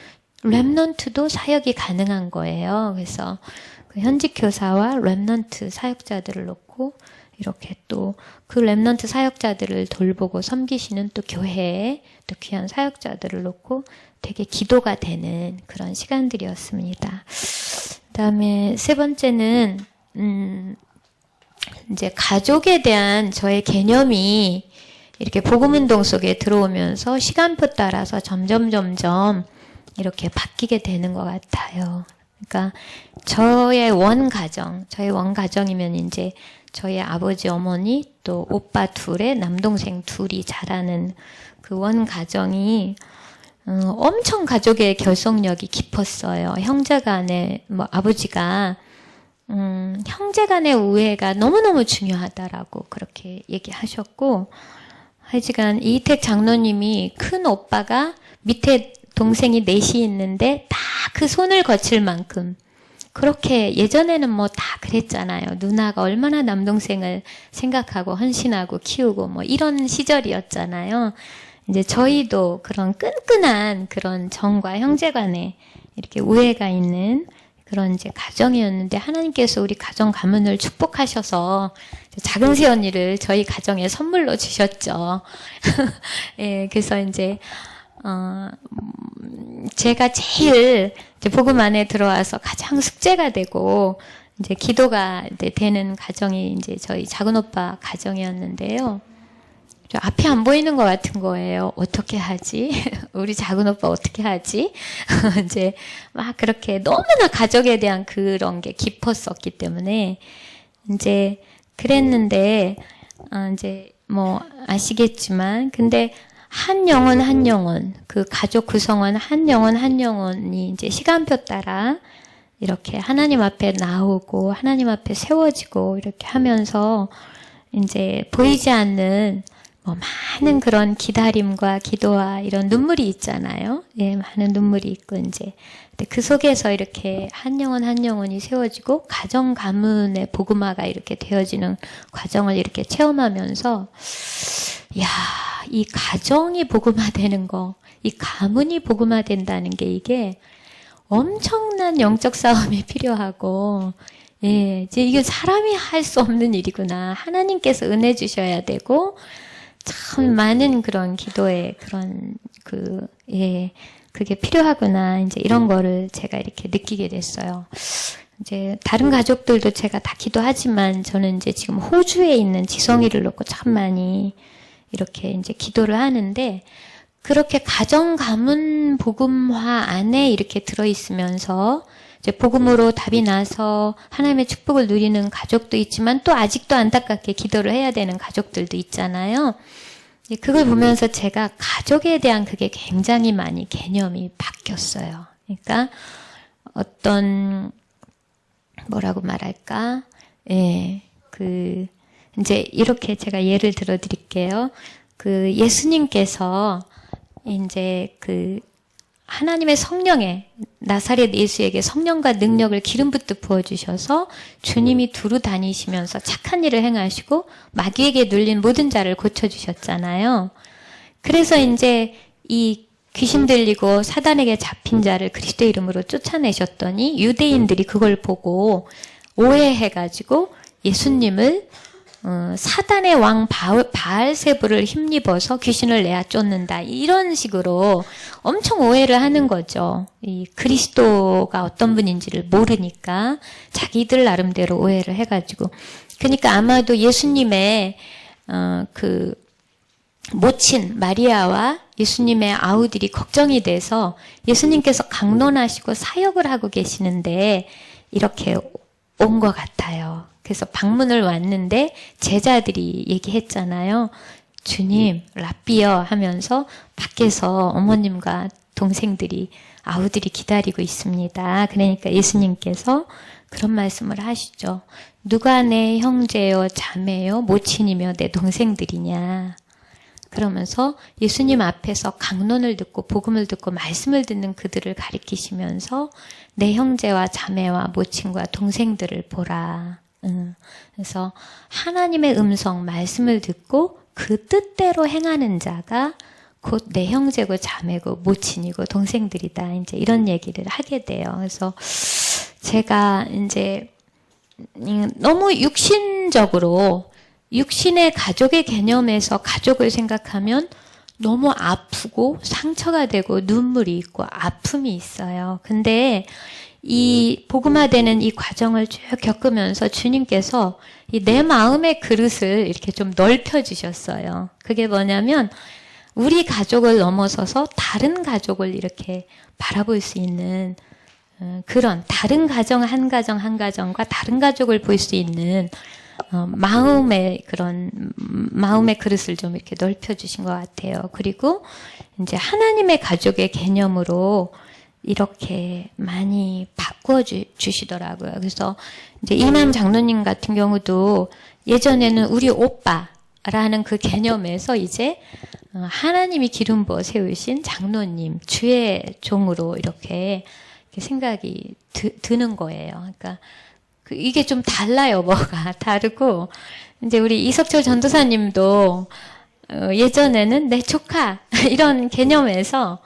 렘넌트도 사역이 가능한 거예요. 그래서 그 현직 교사와 렘넌트 사역자들을 놓고 이렇게 또 그 렘넌트 사역자들을 돌보고 섬기시는 또 교회에 또 귀한 사역자들을 놓고 되게 기도가 되는 그런 시간들이었습니다. 그다음에 세 번째는 이제 가족에 대한 저의 개념이 이렇게 복음운동 속에 들어오면서 시간표 따라서 점점 이렇게 바뀌게 되는 것 같아요. 그러니까 저의 원가정이면 이제 저희 아버지, 어머니, 또 오빠 둘에 남동생 둘이 자라는 그 원가정이 엄청 가족의 결속력이 깊었어요. 형제간에 아버지가 형제간의 우애가 너무너무 중요하다라고 그렇게 얘기하셨고, 하여간 이희택 장로님이 큰 오빠가 밑에 동생이 넷이 있는데 다 그 손을 거칠 만큼 그렇게 예전에는 다 그랬잖아요. 누나가 얼마나 남동생을 생각하고 헌신하고 키우고 이런 시절이었잖아요. 이제 저희도 그런 끈끈한 그런 정과 형제간에 이렇게 우애가 있는 그런 이제 가정이었는데 하나님께서 우리 가정 가문을 축복하셔서 작은 새언니를 저희 가정에 선물로 주셨죠. 예, 그래서 이제 제가 제일 이제 복음 안에 들어와서 가장 숙제가 되고 이제 기도가 이제 되는 가정이 이제 저희 작은 오빠 가정이었는데요. 저 앞이 안 보이는 것 같은 거예요. 어떻게 하지? 우리 작은 오빠 어떻게 하지? 이제 막 그렇게 너무나 가족에 대한 그런 게 깊었었기 때문에 이제 그랬는데 이제 뭐 아시겠지만 근데 한 영혼 그 가족 구성원 한 영혼이 이제 시간표 따라 이렇게 하나님 앞에 나오고 하나님 앞에 세워지고 이렇게 하면서 이제 보이지 않는 뭐 많은 그런 기다림과 기도와 이런 눈물이 있잖아요. 예, 많은 눈물이 있고 이제 근데 그 속에서 이렇게 한 영혼이 세워지고 가정 가문의 복음화가 이렇게 되어지는 과정을 이렇게 체험하면서 야, 이 가정이 복음화되는 거, 이 가문이 복음화된다는 게 이게 엄청난 영적 싸움이 필요하고 예, 이제 이게 사람이 할 수 없는 일이구나. 하나님께서 은혜 주셔야 되고 참 많은 그런 기도의 그런 그게 필요하구나. 이제 이런 거를 제가 이렇게 느끼게 됐어요. 이제 다른 가족들도 제가 다 기도하지만 저는 이제 지금 호주에 있는 지성이를 놓고 참 많이 이렇게 이제 기도를 하는데 그렇게 가정 가문 복음화 안에 이렇게 들어 있으면서 이제 복음으로 답이 나서 하나님의 축복을 누리는 가족도 있지만 또 아직도 안타깝게 기도를 해야 되는 가족들도 있잖아요. 그걸 보면서 제가 가족에 대한 그게 굉장히 많이 개념이 바뀌었어요. 그러니까 어떤 뭐라고 말할까? 예, 이제 이렇게 제가 예를 들어 드릴게요. 예수님께서 이제 하나님의 성령에 나사렛 예수에게 성령과 능력을 기름 붓듯 부어주셔서 주님이 두루 다니시면서 착한 일을 행하시고 마귀에게 눌린 모든 자를 고쳐주셨잖아요. 그래서 이제 이 귀신 들리고 사단에게 잡힌 자를 그리스도의 이름으로 쫓아내셨더니 유대인들이 그걸 보고 오해해가지고 예수님을 사단의 왕 바알세불을 힘입어서 귀신을 내야 쫓는다. 이런 식으로 엄청 오해를 하는 거죠. 이 그리스도가 어떤 분인지를 모르니까 자기들 나름대로 오해를 해가지고. 그러니까 아마도 예수님의 모친 마리아와 예수님의 아우들이 걱정이 돼서 예수님께서 강론하시고 사역을 하고 계시는데 이렇게 온 것 같아요. 그래서 방문을 왔는데 제자들이 얘기했잖아요. 주님, 랍비여 하면서 밖에서 어머님과 동생들이 아우들이 기다리고 있습니다. 그러니까 예수님께서 그런 말씀을 하시죠. 누가 내 형제요, 자매요, 모친이며 내 동생들이냐. 그러면서 예수님 앞에서 강론을 듣고 복음을 듣고 말씀을 듣는 그들을 가리키시면서 내 형제와 자매와 모친과 동생들을 보라. 그래서 하나님의 음성 말씀을 듣고 그 뜻대로 행하는 자가 곧 내 형제고 자매고 모친이고 동생들이다. 이제 이런 얘기를 하게 돼요. 그래서 제가 이제 너무 육신적으로 육신의 가족의 개념에서 가족을 생각하면 너무 아프고 상처가 되고 눈물이 있고 아픔이 있어요. 근데 이 복음화되는 이 과정을 쭉 겪으면서 주님께서 이 내 마음의 그릇을 이렇게 좀 넓혀주셨어요. 그게 뭐냐면 우리 가족을 넘어서서 다른 가족을 이렇게 바라볼 수 있는 그런 다른 가정 한 가정과 다른 가족을 볼 수 있는 마음의 그릇을 좀 이렇게 넓혀주신 것 같아요. 그리고 이제 하나님의 가족의 개념으로 이렇게 많이 바꿔 주시더라고요. 그래서 이제 이남 장로님 같은 경우도 예전에는 우리 오빠라는 그 개념에서 이제 하나님이 기름 부어 세우신 장로님, 주의 종으로 이렇게 생각이 드는 거예요. 그러니까 이게 좀 달라요, 뭐가 다르고. 이제 우리 이석철 전도사님도 예전에는 내 조카 이런 개념에서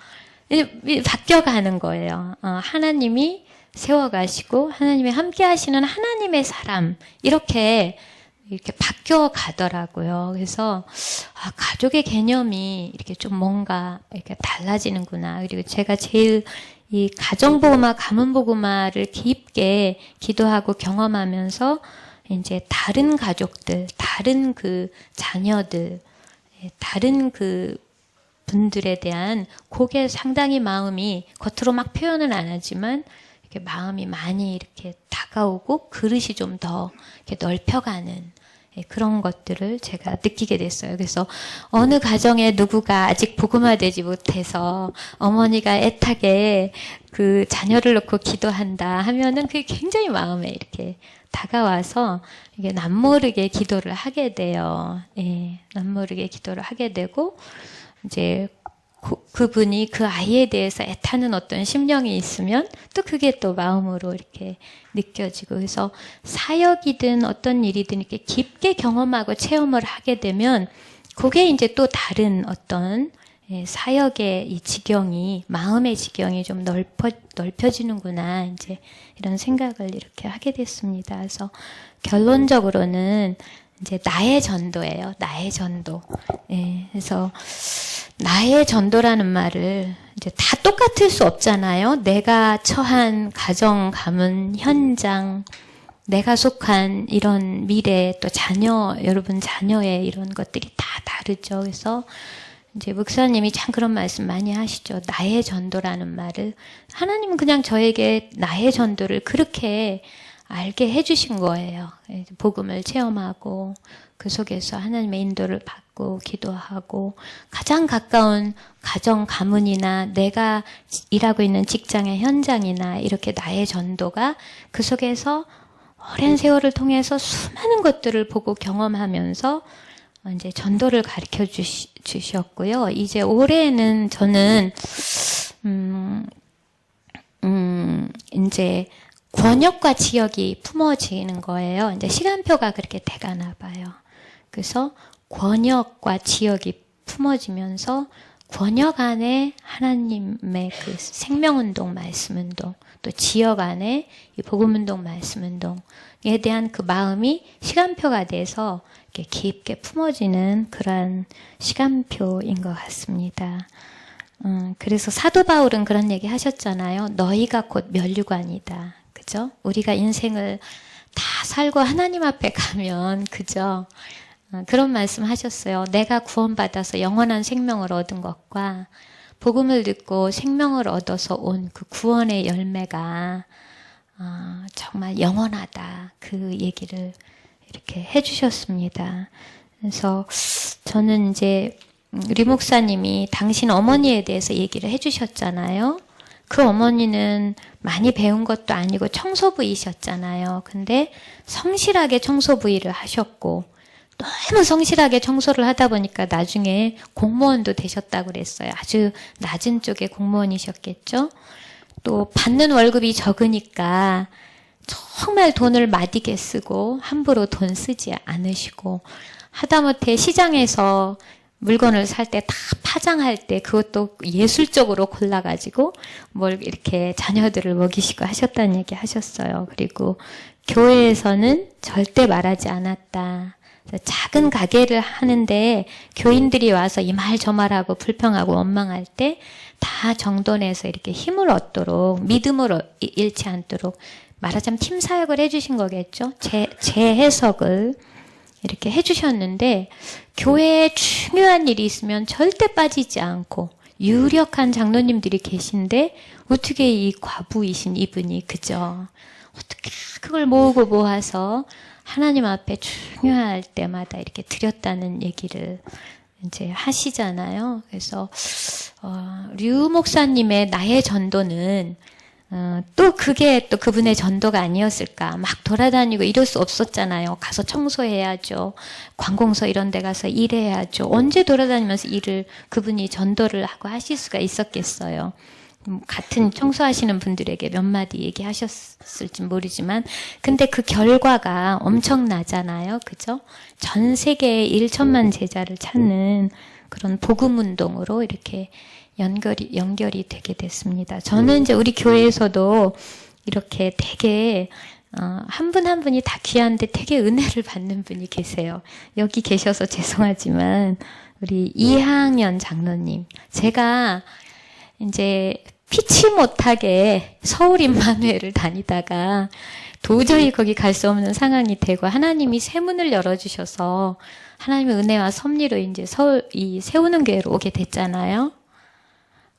바뀌어가는 거예요. 하나님이 세워가시고 하나님이 함께하시는 하나님의 사람 이렇게 바뀌어 가더라고요. 그래서 가족의 개념이 이렇게 좀 뭔가 이렇게 달라지는구나. 그리고 제가 제일 이 가정복음화, 가문복음화를 깊게 기도하고 경험하면서 이제 다른 가족들, 다른 그 자녀들, 다른 그 분들에 대한 그게 상당히 마음이 겉으로 막 표현은 안 하지만 이렇게 마음이 많이 이렇게 다가오고 그릇이 좀 더 이렇게 넓혀가는 그런 것들을 제가 느끼게 됐어요. 그래서 어느 가정에 누구가 아직 복음화되지 못해서 어머니가 애타게 그 자녀를 놓고 기도한다 하면은 그게 굉장히 마음에 이렇게 다가와서 이게 남모르게 기도를 하게 돼요. 예, 남모르게 기도를 하게 되고 이제 그분이 그 아이에 대해서 애타는 어떤 심령이 있으면 또 그게 또 마음으로 이렇게 느껴지고 그래서 사역이든 어떤 일이든 이렇게 깊게 경험하고 체험을 하게 되면 그게 이제 또 다른 어떤 사역의 이 지경이 마음의 지경이 좀 넓혀지는구나 이제 이런 생각을 이렇게 하게 됐습니다. 그래서 결론적으로는 이제 나의 전도예요. 나의 전도. 예, 그래서 나의 전도라는 말을 이제 다 똑같을 수 없잖아요. 내가 처한 가정, 가문, 현장, 내가 속한 이런 미래, 또 자녀, 여러분 자녀의 이런 것들이 다 다르죠. 그래서 이제 목사님이 참 그런 말씀 많이 하시죠. 나의 전도라는 말을. 하나님은 그냥 저에게 나의 전도를 그렇게 알게 해주신 거예요. 복음을 체험하고 그 속에서 하나님의 인도를 받고 기도하고 가장 가까운 가정 가문이나 내가 일하고 있는 직장의 현장이나 이렇게 나의 전도가 그 속에서 오랜 세월을 통해서 수많은 것들을 보고 경험하면서 이제 전도를 가르쳐 주셨고요. 이제 올해는 저는 이제 권역과 지역이 품어지는 거예요. 이제 시간표가 그렇게 돼가나 봐요. 그래서 권역과 지역이 품어지면서 권역 안에 하나님의 그 생명운동, 말씀운동, 또 지역 안에 이 복음운동, 말씀운동에 대한 그 마음이 시간표가 돼서 이렇게 깊게 품어지는 그런 시간표인 것 같습니다. 그래서 사도 바울은 그런 얘기 하셨잖아요. 너희가 곧 면류관이다. 그죠? 우리가 인생을 다 살고 하나님 앞에 가면, 그죠? 그런 말씀 하셨어요. 내가 구원받아서 영원한 생명을 얻은 것과 복음을 듣고 생명을 얻어서 온 그 구원의 열매가 정말 영원하다. 그 얘기를 이렇게 해주셨습니다. 그래서 저는 이제 리 목사님이 당신 어머니에 대해서 얘기를 해주셨잖아요. 그 어머니는 많이 배운 것도 아니고 청소부이셨잖아요. 근데 성실하게 청소부 일을 하셨고 너무 성실하게 청소를 하다 보니까 나중에 공무원도 되셨다고 그랬어요. 아주 낮은 쪽의 공무원이셨겠죠. 또 받는 월급이 적으니까 정말 돈을 마디게 쓰고 함부로 돈 쓰지 않으시고 하다못해 시장에서 물건을 살 때 다 파장할 때 그것도 예술적으로 골라가지고 뭘 이렇게 자녀들을 먹이시고 하셨다는 얘기 하셨어요. 그리고 교회에서는 절대 말하지 않았다. 작은 가게를 하는데 교인들이 와서 이 말 저 말하고 불평하고 원망할 때 다 정돈해서 이렇게 힘을 얻도록 믿음을 잃지 않도록 말하자면 팀 사역을 해주신 거겠죠. 재해석을 이렇게 해주셨는데 교회에 중요한 일이 있으면 절대 빠지지 않고 유력한 장로님들이 계신데 어떻게 이 과부이신 이분이 그죠? 어떻게 그걸 모아서 하나님 앞에 중요할 때마다 이렇게 드렸다는 얘기를 이제 하시잖아요. 그래서 류 목사님의 나의 전도는 또 그게 또 그분의 전도가 아니었을까. 막 돌아다니고 이럴 수 없었잖아요. 가서 청소해야죠. 관공서 이런 데 가서 일해야죠. 언제 돌아다니면서 일을 그분이 전도를 하고 하실 수가 있었겠어요. 같은 청소하시는 분들에게 몇 마디 얘기하셨을지 모르지만 근데 그 결과가 엄청나잖아요. 그죠? 전 세계에 1천만 제자를 찾는 그런 복음운동으로 이렇게 연결이 되게 됐습니다. 저는 이제 우리 교회에서도 이렇게 되게 한 분 한 분이 다 귀한데 되게 은혜를 받는 분이 계세요. 여기 계셔서 죄송하지만 우리 2학년 장로님. 제가 이제 피치 못하게 서울 임마누엘을 다니다가 도저히 거기 갈 수 없는 상황이 되고 하나님이 새 문을 열어주셔서 하나님의 은혜와 섭리로 이제 서울 이 세우는 교회로 오게 됐잖아요.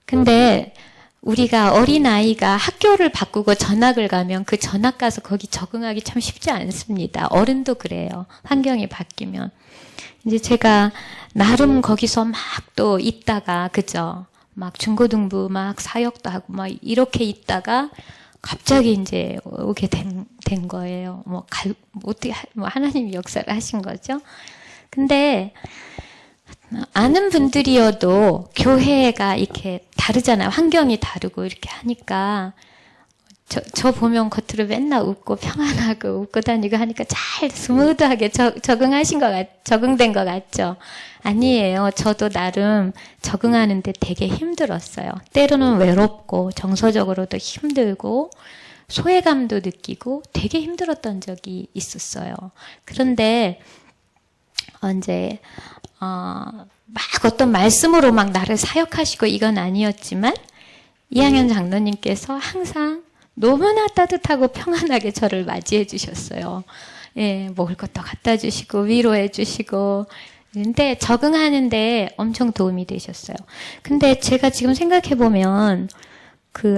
근데 우리가 어린아이가 학교를 바꾸고 전학을 가면 그 전학 가서 거기 적응하기 참 쉽지 않습니다. 어른도 그래요. 환경이 바뀌면. 이제 제가 나름 거기서 막 또 있다가, 그죠? 막 중고등부 막 사역도 하고 막 이렇게 있다가 갑자기 이제 오게 된 거예요. 어떻게, 하나님이 역사를 하신 거죠. 근데, 아는 분들이어도 교회가 이렇게 다르잖아요. 환경이 다르고 이렇게 하니까 저 보면 겉으로 맨날 웃고 평안하고 웃고 다니고 하니까 잘 스무드하게 적응된 것 같죠? 아니에요. 저도 나름 적응하는데 되게 힘들었어요. 때로는 외롭고 정서적으로도 힘들고 소외감도 느끼고 되게 힘들었던 적이 있었어요. 그런데 이제 막 어떤 말씀으로 막 나를 사역하시고 이건 아니었지만 2학년 장로님께서 항상 너무나 따뜻하고 평안하게 저를 맞이해 주셨어요. 예, 먹을 것도 갖다 주시고 위로해 주시고. 근데 적응하는데 엄청 도움이 되셨어요. 근데 제가 지금 생각해 보면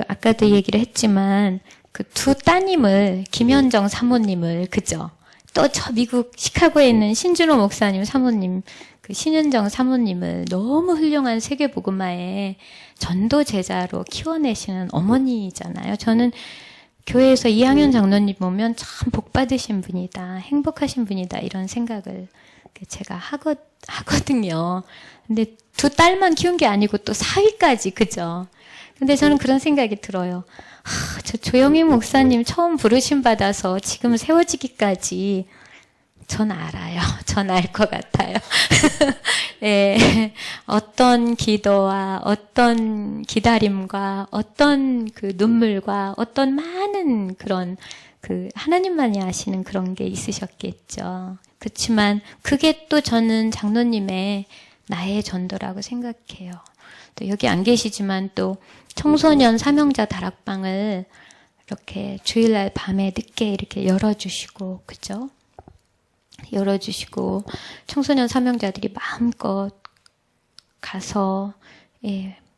아까도 얘기를 했지만 그 두 따님을 김현정 사모님을 그죠? 또 저 미국 시카고에 있는 신준호 목사님 사모님 그 신현정 사모님을 너무 훌륭한 세계복음화의 전도 제자로 키워내시는 어머니잖아요. 저는 교회에서 2학년 장로님 보면 참 복받으신 분이다, 행복하신 분이다 이런 생각을 제가 하거든요. 근데 두 딸만 키운 게 아니고 또 사위까지, 그죠? 근데 저는 그런 생각이 들어요. 저 조영희 목사님 처음 부르심 받아서 지금 세워지기까지 전 알아요. 전 알 것 같아요. 네, 어떤 기도와 어떤 기다림과 어떤 그 눈물과 어떤 많은 그런 하나님만이 아시는 그런 게 있으셨겠죠. 그렇지만 그게 또 저는 장로님의 나의 전도라고 생각해요. 또 여기 안 계시지만 또 청소년 사명자 다락방을 이렇게 주일날 밤에 늦게 이렇게 열어주시고, 그죠? 열어주시고 청소년 사명자들이 마음껏 가서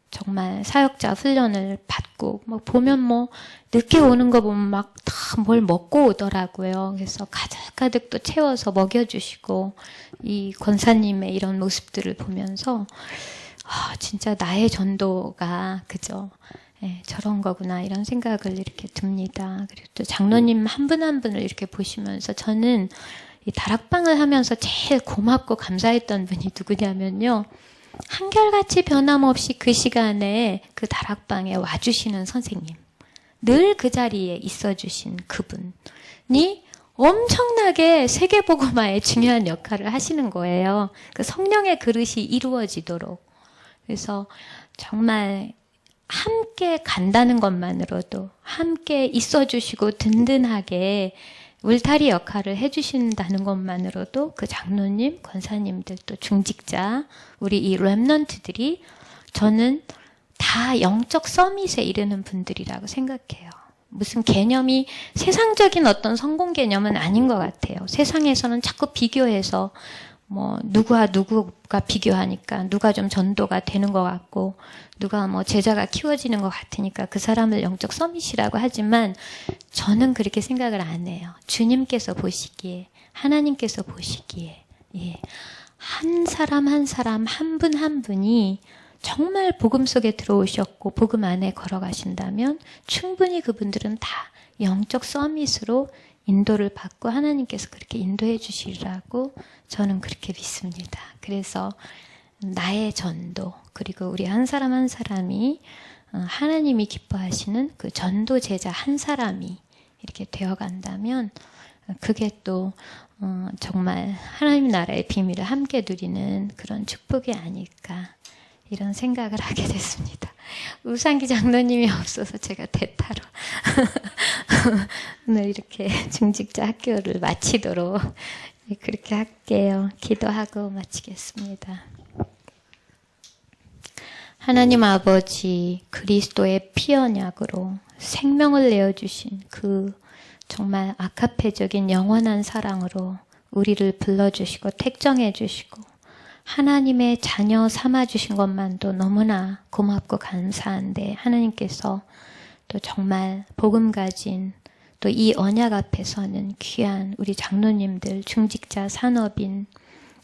정말 사역자 훈련을 받고 보면 늦게 오는 거 보면 막 다 뭘 먹고 오더라고요. 그래서 가득가득 또 채워서 먹여주시고 이 권사님의 이런 모습들을 보면서 진짜 나의 전도가 그죠? 저런 거구나 이런 생각을 이렇게 듭니다. 그리고 또 장로님 한 분 한 분을 이렇게 보시면서 저는 이 다락방을 하면서 제일 고맙고 감사했던 분이 누구냐면요. 한결같이 변함없이 그 시간에 그 다락방에 와주시는 선생님. 늘 그 자리에 있어주신 그분이 엄청나게 세계복음화에 중요한 역할을 하시는 거예요. 그 성령의 그릇이 이루어지도록. 그래서 정말 함께 간다는 것만으로도 함께 있어주시고 든든하게 울타리 역할을 해주신다는 것만으로도 그 장로님, 권사님들 또 중직자, 우리 이 렘넌트들이 저는 다 영적 서밋에 이르는 분들이라고 생각해요. 무슨 개념이 세상적인 어떤 성공 개념은 아닌 것 같아요. 세상에서는 자꾸 비교해서 누구와 누구가 비교하니까 누가 좀 전도가 되는 것 같고 누가 제자가 키워지는 것 같으니까 그 사람을 영적 서밋이라고 하지만 저는 그렇게 생각을 안 해요. 주님께서 보시기에 하나님께서 보시기에 한 사람 한 사람 한 분 한 분이 정말 복음 속에 들어오셨고 복음 안에 걸어가신다면 충분히 그분들은 다 영적 서밋으로 인도를 받고 하나님께서 그렇게 인도해 주시리라고 저는 그렇게 믿습니다. 그래서 나의 전도 그리고 우리 한 사람 한 사람이 하나님이 기뻐하시는 그 전도 제자 한 사람이 이렇게 되어간다면 그게 또 정말 하나님 나라의 비밀을 함께 누리는 그런 축복이 아닐까 이런 생각을 하게 됐습니다. 우상기 장로님이 없어서 제가 대타로 오늘 이렇게 중직자 학교를 마치도록 그렇게 할게요. 기도하고 마치겠습니다. 하나님 아버지 그리스도의 피 언약으로 생명을 내어주신 그 정말 아카페적인 영원한 사랑으로 우리를 불러주시고 택정해 주시고 하나님의 자녀 삼아주신 것만도 너무나 고맙고 감사한데 하나님께서 또 정말 복음 가진 또 이 언약 앞에서는 귀한 우리 장로님들, 중직자, 산업인,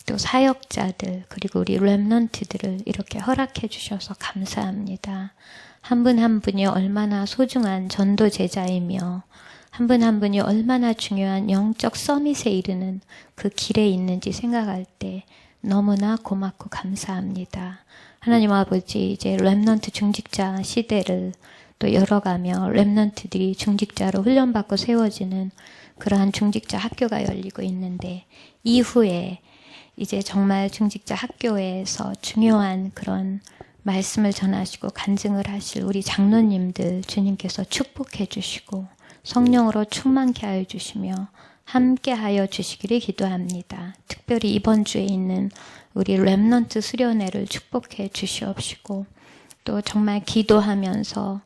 또 사역자들, 그리고 우리 렘넌트들을 이렇게 허락해 주셔서 감사합니다. 한 분 한 분이 얼마나 소중한 전도 제자이며 한 분 한 분이 얼마나 중요한 영적 서밋에 이르는 그 길에 있는지 생각할 때 너무나 고맙고 감사합니다. 하나님 아버지 이제 렘넌트 중직자 시대를 또 열어가며 렘넌트들이 중직자로 훈련받고 세워지는 그러한 중직자 학교가 열리고 있는데 이후에 이제 정말 중직자 학교에서 중요한 그런 말씀을 전하시고 간증을 하실 우리 장로님들 주님께서 축복해 주시고 성령으로 충만케 하여 주시며 함께 하여 주시기를 기도합니다. 특별히 이번 주에 있는 우리 렘넌트 수련회를 축복해 주시옵시고 또 정말 기도하면서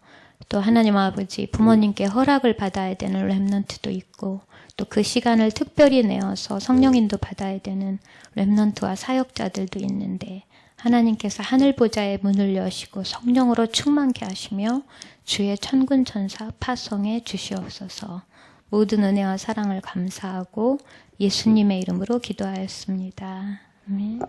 또 하나님 아버지 부모님께 허락을 받아야 되는 렘넌트도 있고 또 그 시간을 특별히 내어서 성령인도 받아야 되는 렘넌트와 사역자들도 있는데 하나님께서 하늘 보좌의 문을 여시고 성령으로 충만케 하시며 주의 천군 천사 파송해 주시옵소서. 모든 은혜와 사랑을 감사하고 예수님의 이름으로 기도하였습니다. 아멘.